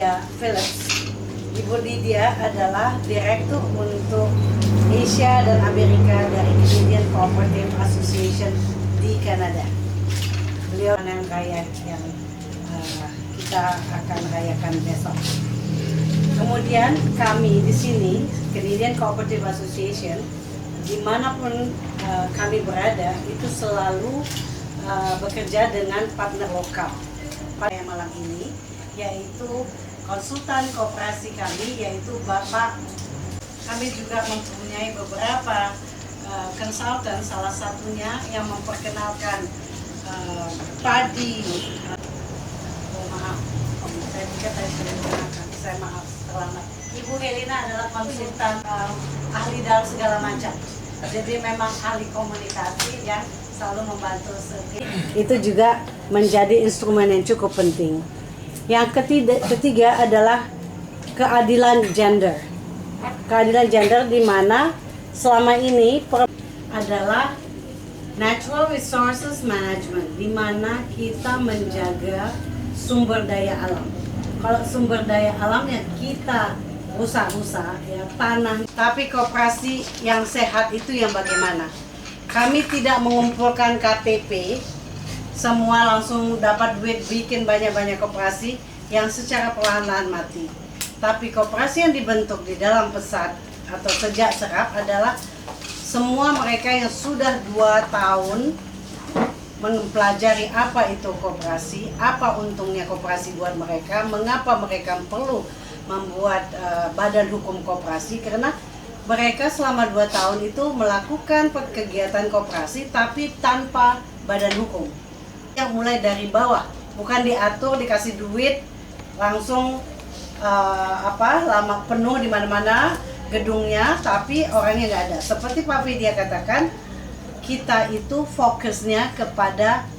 Ya, Philips. Ibu Lydia adalah Direktur untuk Asia dan Amerika dari Canadian Cooperative Association di Kanada. Beliau panen raya yang kita akan rayakan besok. Kemudian kami di sini, Canadian Cooperative Association, dimanapun kami berada, itu selalu bekerja dengan partner lokal. Pada malam ini, yaitu konsultan koperasi kami, yaitu Bapak. Kami juga mempunyai beberapa konsultan, salah satunya yang memperkenalkan padi. Maaf, saya pikir tadi sudah dikenalkan, saya maaf terlambat. Ibu Helena adalah konsultan ahli dalam segala macam. Jadi memang ahli komunikasi yang selalu membantu. Itu juga menjadi instrumen yang cukup penting. Yang ketiga adalah keadilan gender. Keadilan gender di mana selama ini adalah natural resources management, di mana kita menjaga sumber daya alam. Kalau sumber daya alamnya kita rusak-rusak, ya tanah. Tapi koperasi yang sehat itu yang bagaimana? Kami tidak mengumpulkan KTP, semua langsung dapat duit bikin banyak-banyak koperasi yang secara perlahan-lahan mati. Tapi koperasi yang dibentuk di dalam pesat atau sejak serap adalah semua mereka yang sudah 2 tahun mempelajari apa itu koperasi, apa untungnya koperasi buat mereka, mengapa mereka perlu membuat badan hukum koperasi, karena mereka selama 2 tahun itu melakukan kegiatan koperasi tapi tanpa badan hukum. Yang mulai dari bawah, bukan diatur, dikasih duit, langsung lama penuh di mana-mana gedungnya, tapi orangnya nggak ada. Seperti Pak Vidya katakan, kita itu fokusnya kepada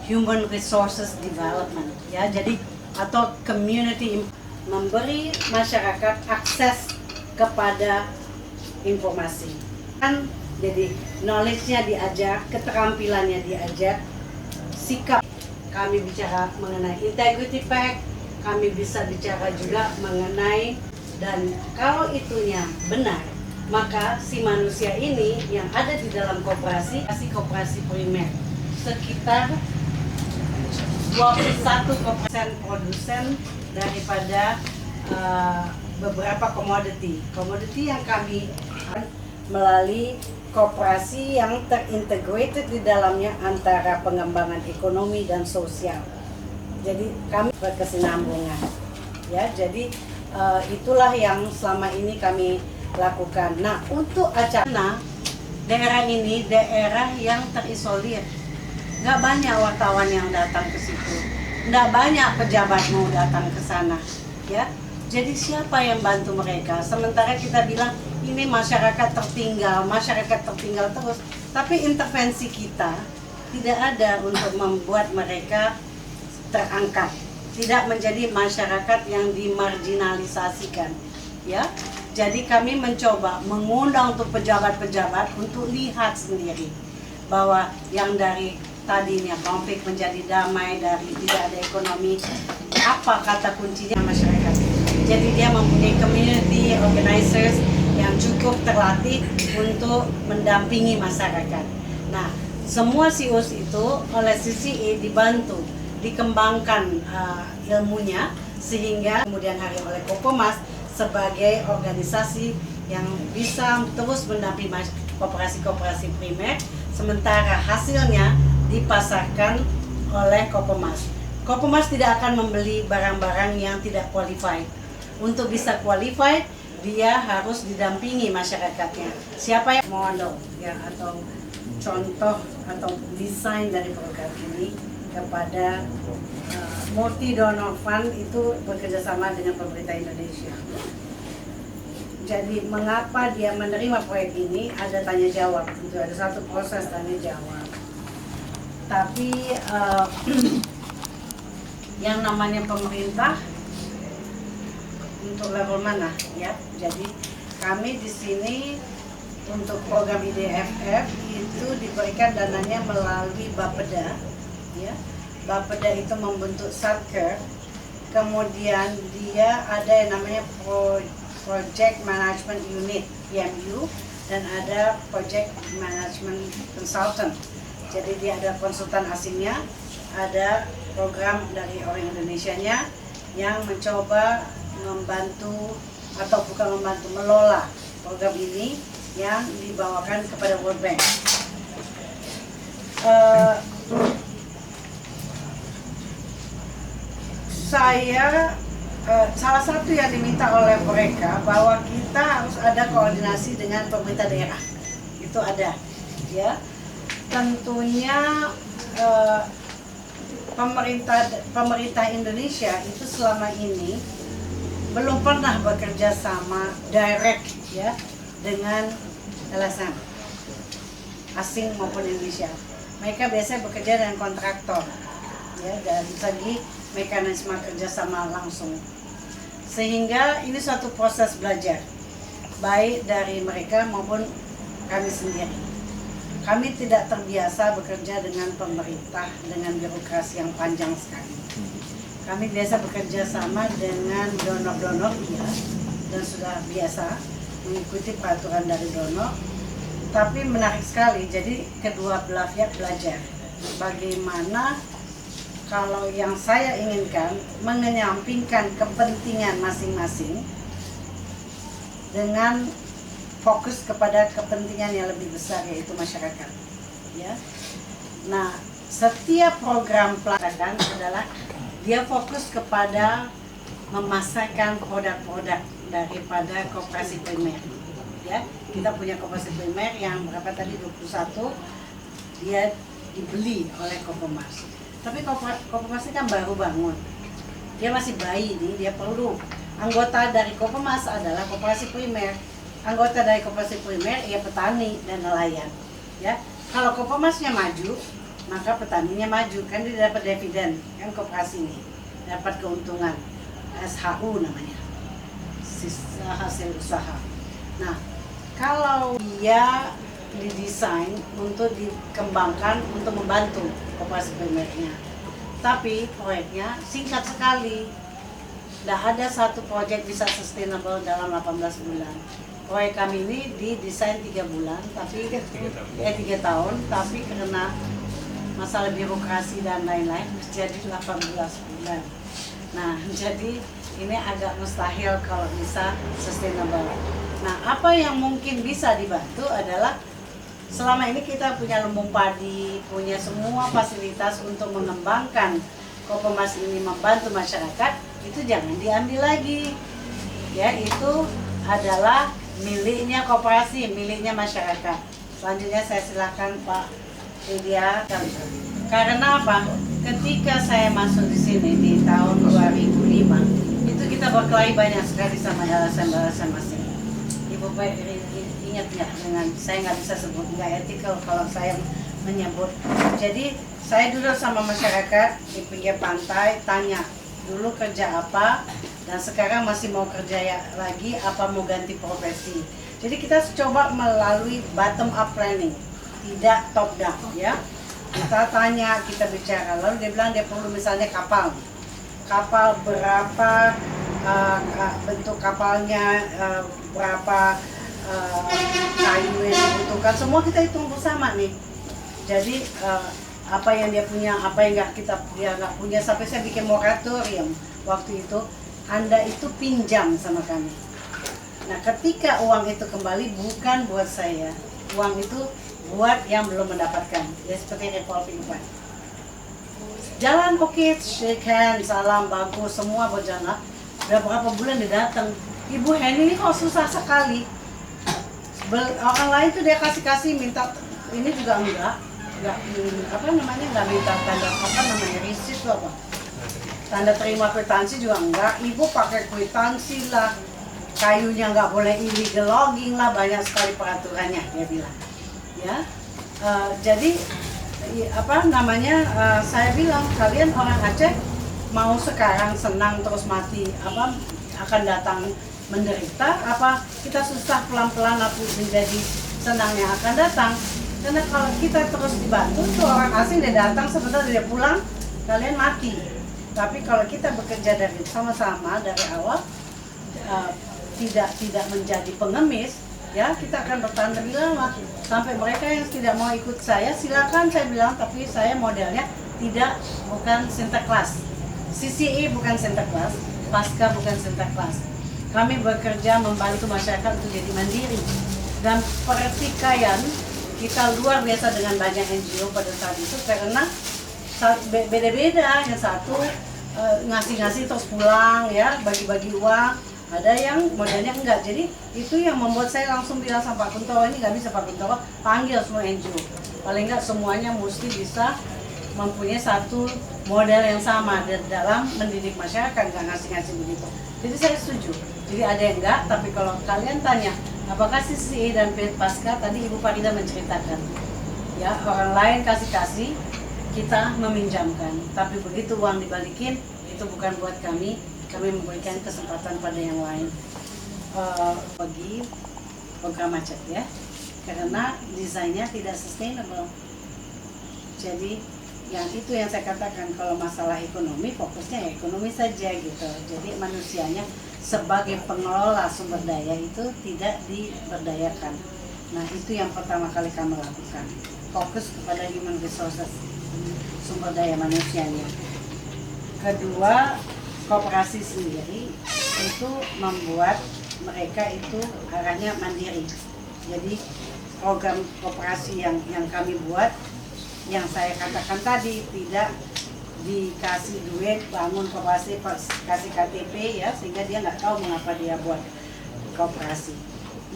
human resources development, ya. Jadi atau community, memberi masyarakat akses kepada informasi. Kan jadi knowledge-nya diajar, keterampilannya diajar, sikap. Kami bicara mengenai integrity pact, kami bisa bicara juga mengenai, dan kalau itunya benar, maka si manusia ini yang ada di dalam koperasi primer, sekitar 21% produsen daripada beberapa komoditi yang kami melalui koperasi yang terintegrated di dalamnya antara pengembangan ekonomi dan sosial. Jadi kami berkesinambungan, ya. Jadi itulah yang selama ini kami lakukan. Nah, untuk acara daerah ini daerah yang terisolir, nggak banyak wartawan yang datang ke situ, nggak banyak pejabat mau datang ke sana, ya. Jadi siapa yang bantu mereka? Sementara kita bilang ini masyarakat tertinggal terus, tapi intervensi kita tidak ada untuk membuat mereka terangkat, tidak menjadi masyarakat yang dimarginalisasikan, ya. Jadi kami mencoba mengundang untuk pejabat-pejabat untuk lihat sendiri bahwa yang dari tadinya konflik menjadi damai, dari tidak ada ekonomi, apa kata kuncinya masyarakat. Jadi dia mempunyai community organizers yang cukup terlatih untuk mendampingi masyarakat. Nah, semua COs itu oleh CCA dibantu, dikembangkan ilmunya, sehingga kemudian hari oleh Kopomas sebagai organisasi yang bisa terus mendampingi koperasi-koperasi primer, sementara hasilnya dipasarkan oleh Kopomas. Kopomas tidak akan membeli barang-barang yang tidak qualified. Untuk bisa qualified, dia harus didampingi masyarakatnya. Siapa yang model, ya, atau contoh atau desain dari program ini kepada Multi Donor Fund itu bekerjasama dengan pemerintah Indonesia. Jadi mengapa dia menerima proyek ini, ada tanya jawab, itu ada satu proses tanya jawab. Tapi yang namanya pemerintah untuk level mana, ya. Jadi kami di sini untuk program IDFF itu diberikan dananya melalui Bapeda, ya. Bapeda itu membentuk satker kemudian dia ada yang namanya Project Management Unit PMU, dan ada Project Management Consultant. Jadi dia ada konsultan asingnya, ada program dari orang Indonesianya yang mencoba membantu atau bukan membantu, melola program ini yang dibawakan kepada World Bank. Salah satu yang diminta oleh mereka bahwa kita harus ada koordinasi dengan pemerintah daerah. Itu ada, ya. Tentunya pemerintah Indonesia itu selama ini belum pernah bekerja sama direct, ya, dengan LSM asing maupun Indonesia. Mereka biasanya bekerja dengan kontraktor, ya, dari segi mekanisme kerjasama langsung. Sehingga ini suatu proses belajar, baik dari mereka maupun kami sendiri. Kami tidak terbiasa bekerja dengan pemerintah, dengan birokrasi yang panjang sekali. Kami biasa bekerja sama dengan donor-donor, ya, dan sudah biasa mengikuti peraturan dari donor. Tapi menarik sekali, jadi kedua belah pihak belajar bagaimana kalau yang saya inginkan menyampingkan kepentingan masing-masing dengan fokus kepada kepentingan yang lebih besar, yaitu masyarakat, ya. Nah, setiap program pelatihan adalah dia fokus kepada memasarkan produk-produk daripada koperasi primer, ya. Kita punya koperasi primer yang berapa tadi, 21, dia dibeli oleh Kopermas. Tapi Kopermas kan baru bangun, dia masih bayi nih, dia perlu anggota dari Kopermas adalah koperasi primer. Anggota dari koperasi primer ya petani dan nelayan, ya. Kalau Kopermasnya maju, maka petaninya maju, kan dia dapat dividen, kan koperasi ini dapat keuntungan, SHU namanya, sisa hasil usaha. Nah, kalau dia didesain untuk dikembangkan untuk membantu koperasi primernya, tapi proyeknya singkat sekali. Tidak ada satu proyek bisa sustainable dalam 18 bulan. Proyek kami ini didesain 3 bulan, tapi 3 tahun, tapi karena masalah birokrasi dan lain-lain menjadi 18 bulan. Nah, jadi ini agak mustahil kalau bisa sustainable. Nah, apa yang mungkin bisa dibantu adalah selama ini kita punya lumbung padi, punya semua fasilitas untuk mengembangkan Kopermas ini membantu masyarakat, itu jangan diambil lagi. Ya, itu adalah miliknya koperasi, miliknya masyarakat. Selanjutnya saya silakan Pak Widya. Karena apa? Ketika saya masuk di sini di tahun 2005, itu kita berkelahi banyak sekali sama LSM masing. Ibu ingat nggak dengan, saya nggak bisa sebut, nggak etikal kalau saya menyebut. Jadi saya duduk sama masyarakat di pinggir pantai, tanya dulu kerja apa, dan sekarang masih mau kerja lagi, apa mau ganti profesi. Jadi kita coba melalui bottom up planning, tidak top down, ya. Kita tanya, kita bicara, lalu dia bilang dia perlu misalnya kapal berapa, bentuk kapalnya, berapa kayu yang dibutuhkan, semua kita hitung bersama nih. Jadi apa yang dia punya, apa yang dia nggak punya, sampai saya bikin moratorium waktu itu. Anda itu pinjam sama kami. Nah, ketika uang itu kembali bukan buat saya, uang itu buat yang belum mendapatkan. Ya seperti revolving fund. Jalan oke, shake hand, salam, bagus, semua berjalan. Udah berapa bulan dia datang, Ibu Henny ini kok susah sekali. Orang lain tuh dia kasih minta, ini juga enggak nggak minta tanda receipt tuh apa, tanda terima kwitansi juga enggak. Ibu pakai kwitansi lah, kayunya nggak boleh illegal logging lah, banyak sekali peraturannya dia bilang, ya. Jadi saya bilang, kalian orang Aceh mau sekarang senang terus mati, akan datang menderita, apa kita susah pelan-pelan menjadi senangnya akan datang. Karena kalau kita terus dibantu, tuh orang asing dia datang, sebentar dia pulang, kalian mati. Tapi kalau kita bekerja dari sama-sama dari awal, tidak menjadi pengemis, ya kita akan bertahan lebih lama. Sampai mereka yang tidak mau ikut saya, silakan saya bilang, tapi saya modelnya bukan Sinterklas. CCE bukan Sinterklas, Pasca bukan Sinterklas. Kami bekerja membantu masyarakat untuk jadi mandiri. Dan pertikaian kita luar biasa dengan banyak NGO pada saat itu karena beda-beda. Yang satu ngasih-ngasih terus pulang, ya bagi-bagi uang. Ada yang modelnya enggak. Jadi itu yang membuat saya langsung bilang sama Pak Kuntoro, ini nggak bisa Pak Kuntoro, panggil semua NGO. Paling enggak semuanya mesti bisa mempunyai satu model yang sama dalam mendidik masyarakat, nggak ngasih-ngasih begitu. Jadi saya setuju. Jadi ada yang enggak, tapi kalau kalian tanya, apakah CCE dan Pasca, tadi Ibu Farida menceritakan, ya orang lain kasih-kasih, kita meminjamkan. Tapi begitu uang dibalikin, itu bukan buat kami memberikan kesempatan pada yang lain. Bagi program macet ya, karena desainnya tidak sustainable. Jadi yang itu yang saya katakan, kalau masalah ekonomi fokusnya ya ekonomi saja gitu. Jadi manusianya sebagai pengelola sumber daya itu tidak diberdayakan. Nah itu yang pertama kali kami lakukan, fokus kepada human resources, sumber daya manusianya. Kedua, koperasi sendiri itu membuat mereka itu arahnya mandiri. Jadi program koperasi yang kami buat, yang saya katakan tadi, tidak dikasih duit bangun koperasi, kasih KTP ya, sehingga dia nggak tahu mengapa dia buat koperasi.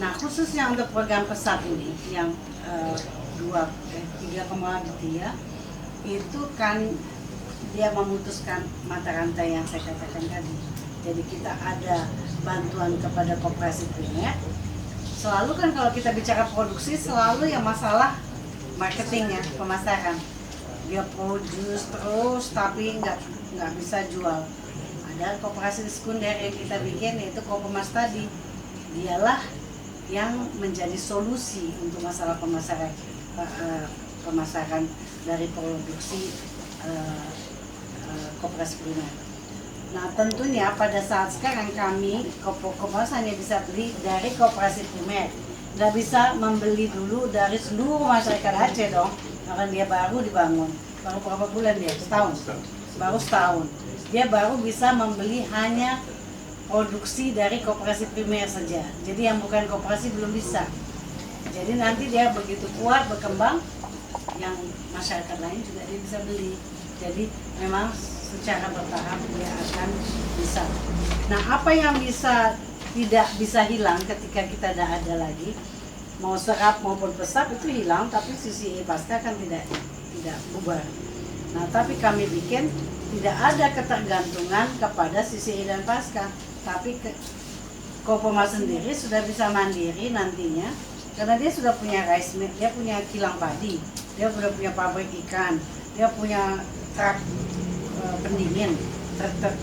Nah khususnya untuk program pesat ini yang 3 komoditi ya, itu kan dia memutuskan mata rantai yang saya katakan tadi. Jadi kita ada bantuan kepada koperasi primer. Selalu kan kalau kita bicara produksi, selalu yang masalah marketingnya, pemasaran. Dia produce terus tapi nggak bisa jual. Ada koperasi sekunder yang kita bikin, yaitu Kopemas tadi. Dialah yang menjadi solusi untuk masalah pemasaran dari produksi koperasi primer. Nah tentunya pada saat sekarang kami Kopemas hanya bisa beli dari koperasi primer. Nggak bisa membeli dulu dari seluruh masyarakat Aceh dong, karena dia baru dibangun. Baru berapa bulan dia? Setahun? Baru setahun. Dia baru bisa membeli hanya produksi dari koperasi primer saja. Jadi yang bukan koperasi belum bisa. Jadi nanti dia begitu kuat berkembang, yang masyarakat lain juga dia bisa beli. Jadi memang secara bertahap dia akan bisa. Nah apa yang tidak bisa hilang ketika kita tidak ada lagi, mau serap maupun pesat itu hilang, tapi CCE Pasca kan tidak bubar. Nah tapi kami bikin tidak ada ketergantungan kepada CCE dan Pasca, tapi Kopemas sendiri sudah bisa mandiri nantinya, karena dia sudah punya rice mill, dia punya kilang padi, dia sudah punya pabrik ikan, dia punya truk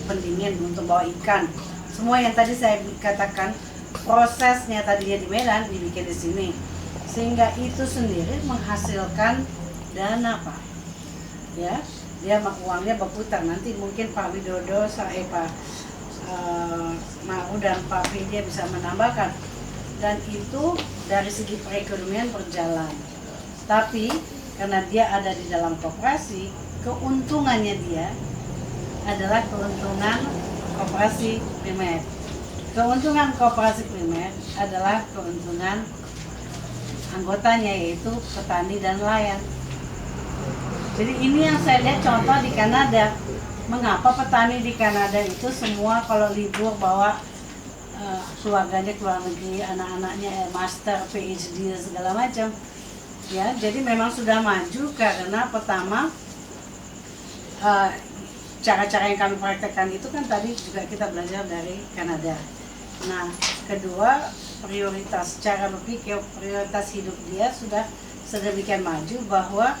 pendingin untuk bawa ikan. Semua yang tadi saya katakan, prosesnya tadinya di Medan dibikin di sini, sehingga itu sendiri menghasilkan dana Pak. Ya, dia uangnya berputar. Nanti mungkin Pak Widodo, Pak Mau dan Pak Vidya bisa menambahkan. Dan itu dari segi perekonomian berjalan. Tapi karena dia ada di dalam koperasi, keuntungannya dia adalah keuntungan koperasi primer. Keuntungan koperasi primer adalah keuntungan anggotanya, yaitu petani dan nelayan. Jadi ini yang saya lihat contoh di Kanada. Mengapa petani di Kanada itu semua kalau libur bawa keluarganya ke luar negeri, anak-anaknya master, PhD dan segala macam. Ya, jadi memang sudah maju karena pertama cara-cara yang kami praktekkan itu kan tadi juga kita belajar dari Kanada. Nah, kedua, prioritas cara berpikir, prioritas hidup dia sudah sedemikian maju bahwa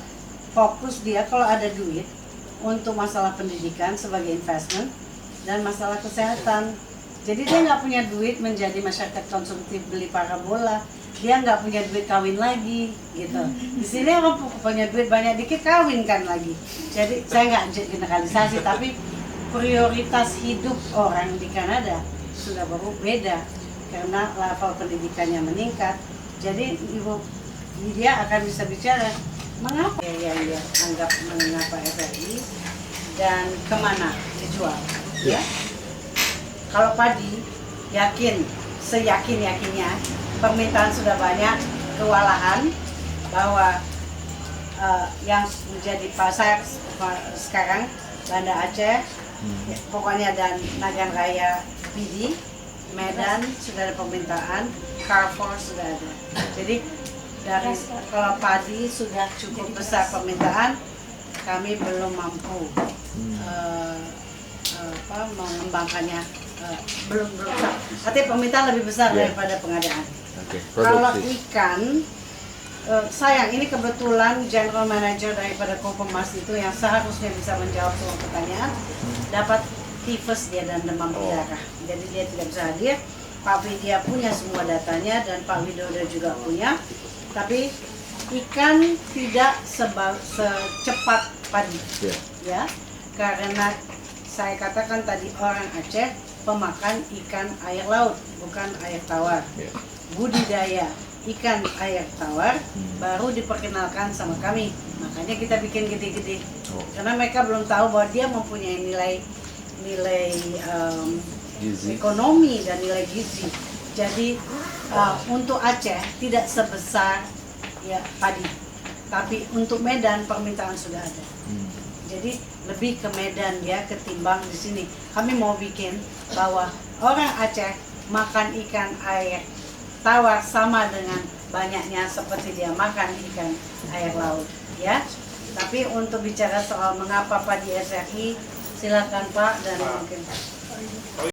fokus dia kalau ada duit untuk masalah pendidikan sebagai investment dan masalah kesehatan. Jadi dia nggak punya duit menjadi masyarakat konsumtif beli parabola, dia nggak punya duit kawin lagi gitu. Di sini orang punya duit banyak dikit kawin kan lagi. Jadi saya nggak generalisasi, tapi prioritas hidup orang di Kanada sudah berbeda karena level pendidikannya meningkat. Jadi Ibu Lydia akan bisa bicara mengapa yang dia anggap mengapa FRI dan kemana dijual. Ya. Kalau padi, seyakin-yakinnya permintaan sudah banyak, kewalahan bahwa yang menjadi pasar sekarang Banda Aceh, pokoknya dan Nagan Raya PD, Medan sudah ada permintaan, Carrefour sudah ada. Jadi dari kalau padi sudah cukup besar permintaan, kami belum mampu mengembangkannya, belum. Artinya permintaan lebih besar daripada pengadaan. Kalau ikan, sayang ini kebetulan General Manager daripada Kopemas itu yang seharusnya bisa menjawab semua pertanyaan dapat tifus dia dan demam berdarah, jadi dia tidak bisa hadir. Pak Widya punya semua datanya dan Pak Widodo juga punya, tapi ikan tidak secepat padi, ya, karena saya katakan tadi orang Aceh pemakan ikan air laut, bukan air tawar. Budidaya ikan air tawar baru diperkenalkan sama kami, makanya kita bikin gede-gede, karena mereka belum tahu bahwa dia mempunyai nilai ekonomi dan nilai gizi. Jadi untuk Aceh tidak sebesar ya padi, tapi untuk Medan permintaan sudah ada. Jadi lebih ke Medan ya ketimbang di sini. Kami mau bikin bahwa orang Aceh makan ikan air tawar sama dengan banyaknya seperti dia makan ikan air laut, ya. Tapi untuk bicara soal mengapa padi SRI, silakan Pak dan mungkin